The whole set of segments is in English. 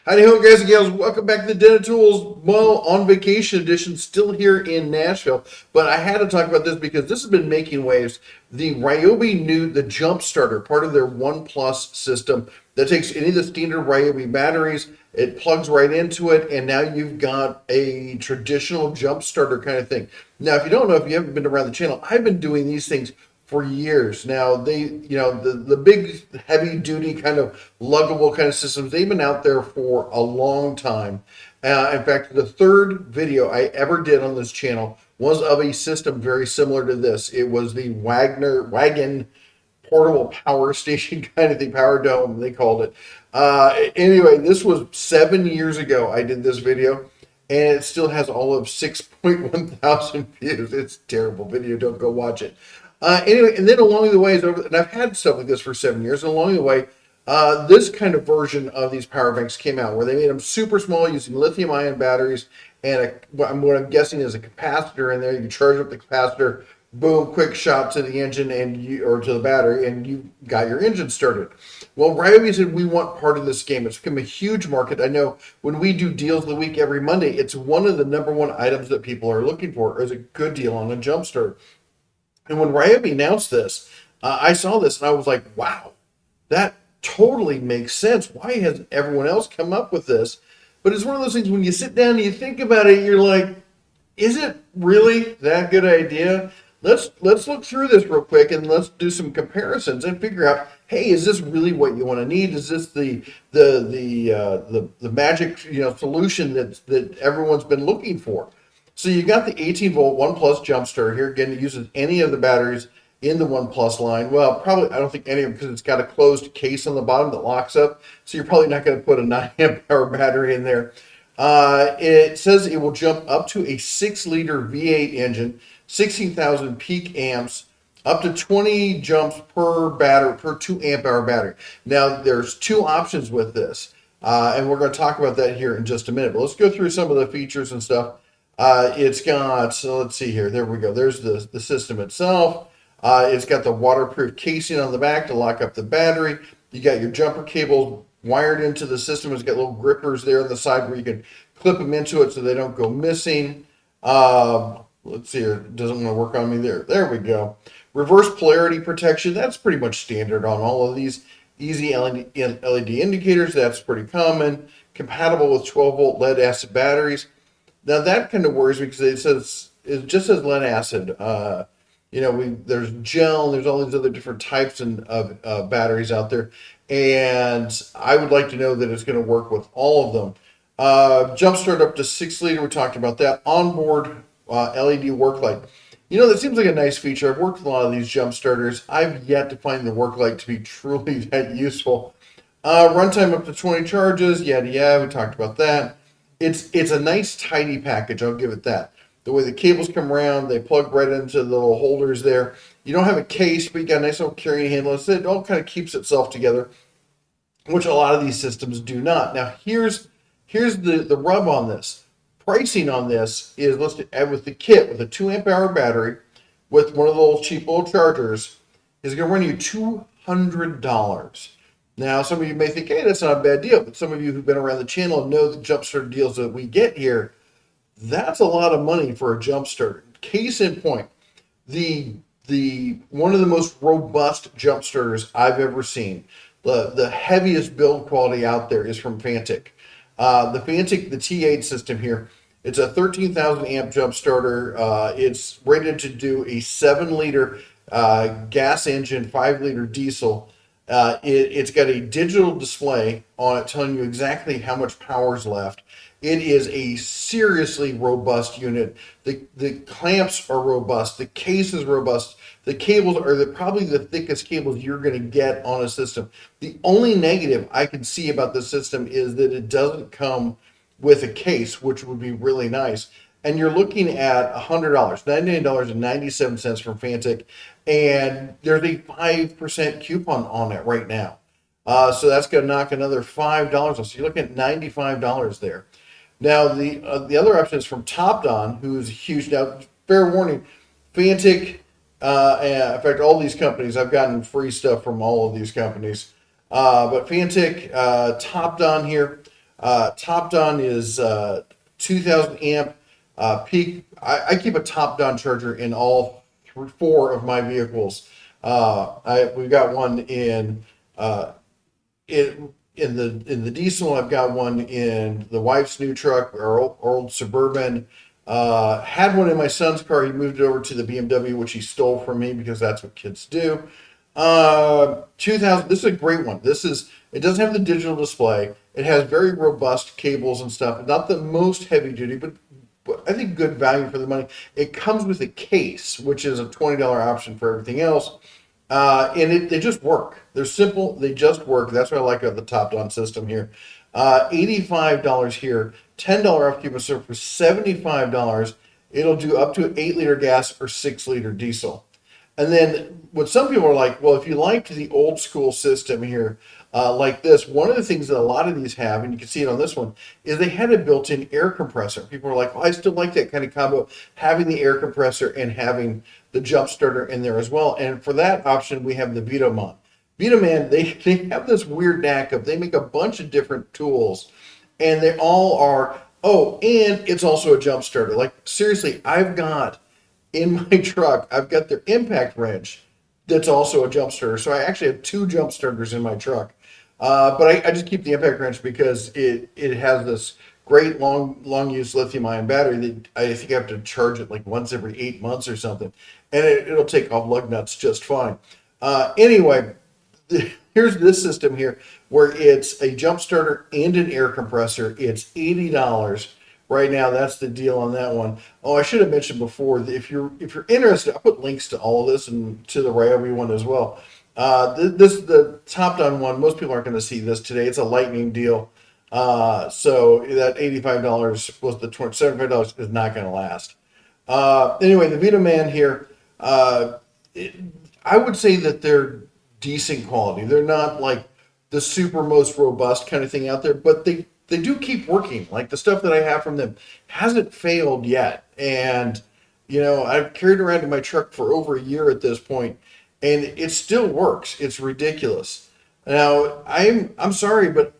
Howdy ho, guys and gals. Welcome back to the Den of Tools. Well, on vacation edition, still here in Nashville. But I had to talk about this because this has been making waves. The Ryobi the jump starter, part of their One Plus system that takes any of the standard Ryobi batteries, it plugs right into it, and now you've got a traditional jump starter kind of thing. Now, if you don't know, if you haven't been around the channel, I've been doing these things for years now. The big heavy duty kind of luggable kind of systems, they've been out there for a long time. In fact, the third video I ever did on this channel was of a system very similar to this. It was the wagon portable power station kind of thing, power dome they called it. Anyway, this was 7 years ago I did this video, and it still has all of 6.1 thousand views. It's a terrible video. Don't go watch it. Anyway, and then along the way, and I've had stuff like this for 7 years, and along the way, this kind of version of these power banks came out where they made them super small using lithium ion batteries and what I'm guessing is a capacitor in there. You charge up the capacitor, boom, quick shot to the engine or to the battery, and you got your engine started. Well, Ryobi said we want part of this game. It's become a huge market. I know when we do deals of the week every Monday, it's one of the number one items that people are looking for is a good deal on a jump start. And when Ryobi announced this, I saw this and I was like, wow, that totally makes sense. Why hasn't everyone else come up with this? But it's one of those things when you sit down and you think about it, you're like, is it really that good idea? Let's look through this real quick and let's do some comparisons and figure out, hey, is this really what you want to need? Is this the magic solution that everyone's been looking for? So you got the 18 volt One Plus jump starter here. Again, it uses any of the batteries in the One Plus line. Well, probably I don't think any of them because it's got a closed case on the bottom that locks up. So you're probably not going to put a 9 amp hour battery in there. It says it will jump up to a 6-liter V8 engine, 16,000 peak amps, up to 20 jumps per 2 amp hour battery. Now there's two options with this, and we're going to talk about that here in just a minute. But let's go through some of the features and stuff. It's got, so let's see here. There we go. There's the system itself. It's got the waterproof casing on the back to lock up the battery. You got your jumper cables wired into the system. It's got little grippers there on the side where you can clip them into it so they don't go missing. Let's see here. It doesn't want to work on me there. There we go. Reverse polarity protection. That's pretty much standard on all of these. Easy LED indicators. That's pretty common. Compatible with 12 volt lead acid batteries. Now that kind of worries me because it just says lead acid. There's gel, and there's all these other different types of batteries out there, and I would like to know that it's going to work with all of them. Jump start up to 6-liter. We talked about that. Onboard LED work light. That seems like a nice feature. I've worked with a lot of these jump starters. I've yet to find the work light to be truly that useful. Runtime up to 20 charges. Yada yada. We talked about that. It's a nice tidy package, I'll give it that. The way the cables come around, they plug right into the little holders there. You don't have a case, but you got a nice little carrying handle. It all kind of keeps itself together, which a lot of these systems do not. Now, here's the rub on this. Pricing on this is listed with the kit with a 2 amp hour battery with one of those cheap little chargers is going to run you $200. Now, some of you may think, hey, that's not a bad deal. But some of you who've been around the channel and know the jump starter deals that we get here, that's a lot of money for a jump starter. Case in point, the one of the most robust jump starters I've ever seen. The heaviest build quality out there is from Fantic. The Fantic, the T8 system here, it's a 13,000 amp jump starter. It's rated to do a 7-liter gas engine, 5-liter diesel. It's got a digital display on it telling you exactly how much power is left. It is a seriously robust unit. The clamps are robust. The case is robust. The cables are probably the thickest cables you're going to get on a system. The only negative I can see about the system is that it doesn't come with a case, which would be really nice. And you're looking at $100, $99.97 from Fantic, and there's a 5% coupon on it right now. So that's going to knock another $5 off. So you're looking at $95 there. Now, the other option is from Topdon, who's huge. Now, fair warning, Fantic, in fact, all these companies, I've gotten free stuff from all of these companies. But Fantic, Topdon here, Top Don is 2,000 amp peak. I keep a Top Don charger in all four of my vehicles. We've got one uh, in the diesel. I've got one in the wife's new truck, our old Suburban. Had one in my son's car. He moved it over to the BMW, which he stole from me because that's what kids do. 2000. This is a great one. It doesn't have the digital display. It has very robust cables and stuff. Not the most heavy duty, but I think good value for the money. It comes with a case, which is a $20 option for everything else. And they just work. They're simple. They just work. That's what I like about the Top Down system here. $85 here, $10 off coupon. So for $75, it'll do up to 8-liter gas or 6-liter diesel. And then what some people are like, well, if you like the old school system here, like this, one of the things that a lot of these have, and you can see it on this one, is they had a built-in air compressor. People are like, well, I still like that kind of combo, having the air compressor and having the jump starter in there as well. And for that option, we have the Vitoman. Vitoman, they have this weird knack of, they make a bunch of different tools, and they all are, oh, and it's also a jump starter. Like, seriously, in my truck, I've got their impact wrench that's also a jump starter. So I actually have two jump starters in my truck. But I just keep the impact wrench because it has this great long use lithium ion battery that I think I have to charge it like once every 8 months or something. And it'll take off lug nuts just fine. Anyway, here's this system here where it's a jump starter and an air compressor. It's $80 right now. That's the deal on that one. Oh, I should have mentioned before that if you're interested, I'll put links to all of this and to the Ryobi one as well. The Top Down one, most people aren't going to see this today. It's a lightning deal. So that $85 was the $75 is not going to last. Anyway, the Vita Man here, I would say that they're decent quality. They're not like the super most robust kind of thing out there, but they do keep working. Like the stuff that I have from them hasn't failed yet. And, I've carried around in my truck for over a year at this point, and it still works. It's ridiculous. Now, I'm sorry, but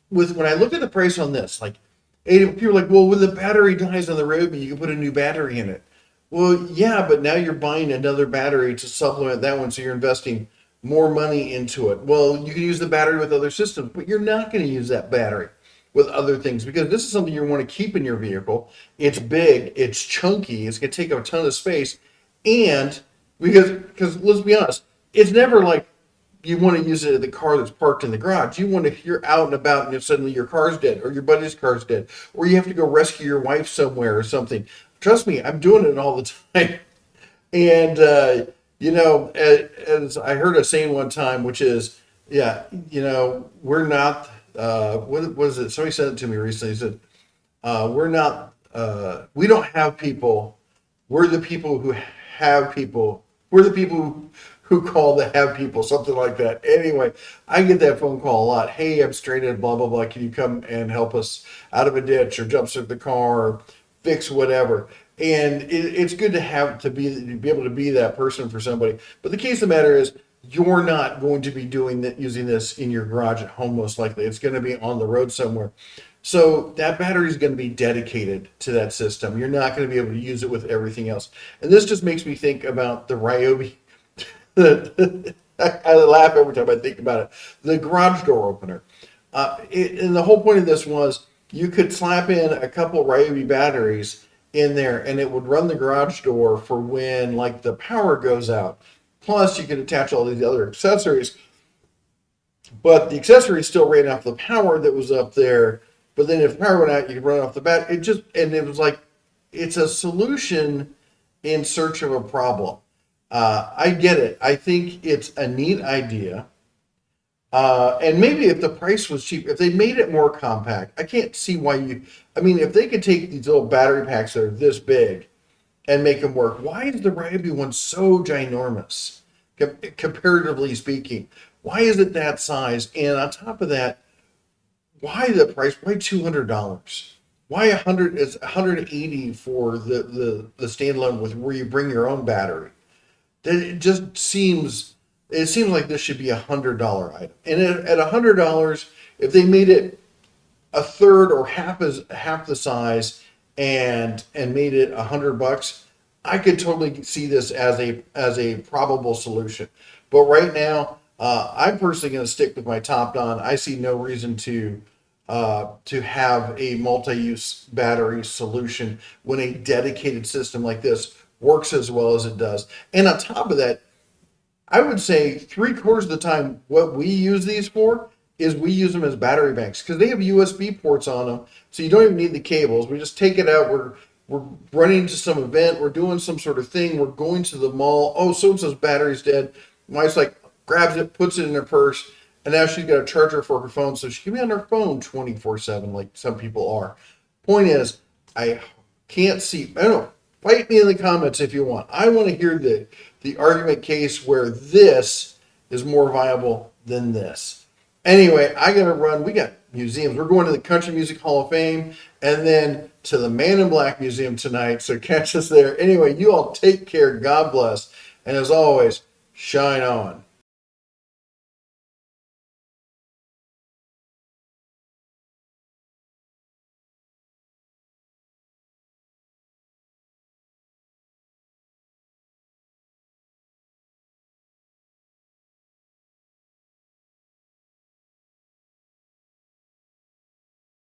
when I look at the price on this, like, people are like, well, when the battery dies on the Ryobi, you can put a new battery in it. Well, yeah, but now you're buying another battery to supplement that one, so you're investing more money into it. Well, you can use the battery with other systems, but you're not going to use that battery with other things because this is something you want to keep in your vehicle. It's big, it's chunky, it's going to take up a ton of space, and because let's be honest, it's never like you want to use it in the car that's parked in the garage. You want to, if you're out and about and if suddenly your car's dead or your buddy's car's dead, or you have to go rescue your wife somewhere or something. Trust me, I'm doing it all the time. And, as I heard a saying one time, which is, yeah, we're not, what was it? Somebody said it to me recently. He said, we don't have people. We're the people who have people. We're the people who call to have people, something like that. Anyway, I get that phone call a lot. Hey, I'm stranded, blah, blah, blah. Can you come and help us out of a ditch or jumpstart the car or fix whatever? And it's good to be able to be that person for somebody. But the case of the matter is, you're not going to be using this in your garage at home, most likely. It's going to be on the road somewhere. So that battery is going to be dedicated to that system. You're not going to be able to use it with everything else. And this just makes me think about the Ryobi. I laugh every time I think about it. The garage door opener. And the whole point of this was you could slap in a couple Ryobi batteries in there and it would run the garage door for when like the power goes out. Plus you could attach all these other accessories. But the accessories still ran off the power that was up there. But then if the power went out, you could run off the battery. It was like, it's a solution in search of a problem. I get it. I think it's a neat idea. And maybe if the price was cheap, if they made it more compact, I can't see why if they could take these little battery packs that are this big and make them work, why is the Ryobi one so ginormous, comparatively speaking? Why is it that size? And on top of that, why the price? Why $200? Why $100? It's $180 for the standalone with where you bring your own battery. It just seems like this should be $100 item. And at $100, if they made it a third or half the size and made it $100, I could totally see this as a probable solution. But right now, I'm personally going to stick with my top on. I see no reason to have a multi-use battery solution when a dedicated system like this works as well as it does. And on top of that, I would say 3/4 of the time, what we use these for is we use them as battery banks because they have USB ports on them, so you don't even need the cables. We just take it out. We're running to some event. We're doing some sort of thing. We're going to the mall. Oh, so and so's battery's dead. My wife's like grabs it, puts it in her purse, and now she's got a charger for her phone, so she can be on her phone 24/7, like some people are. Point is, I can't see. I don't know. Fight me in the comments if you want. I want to hear the argument case where this is more viable than this. Anyway, I gotta run. We got museums. We're going to the Country Music Hall of Fame and then to the Man in Black Museum tonight. So catch us there. Anyway, you all take care. God bless. And as always, shine on.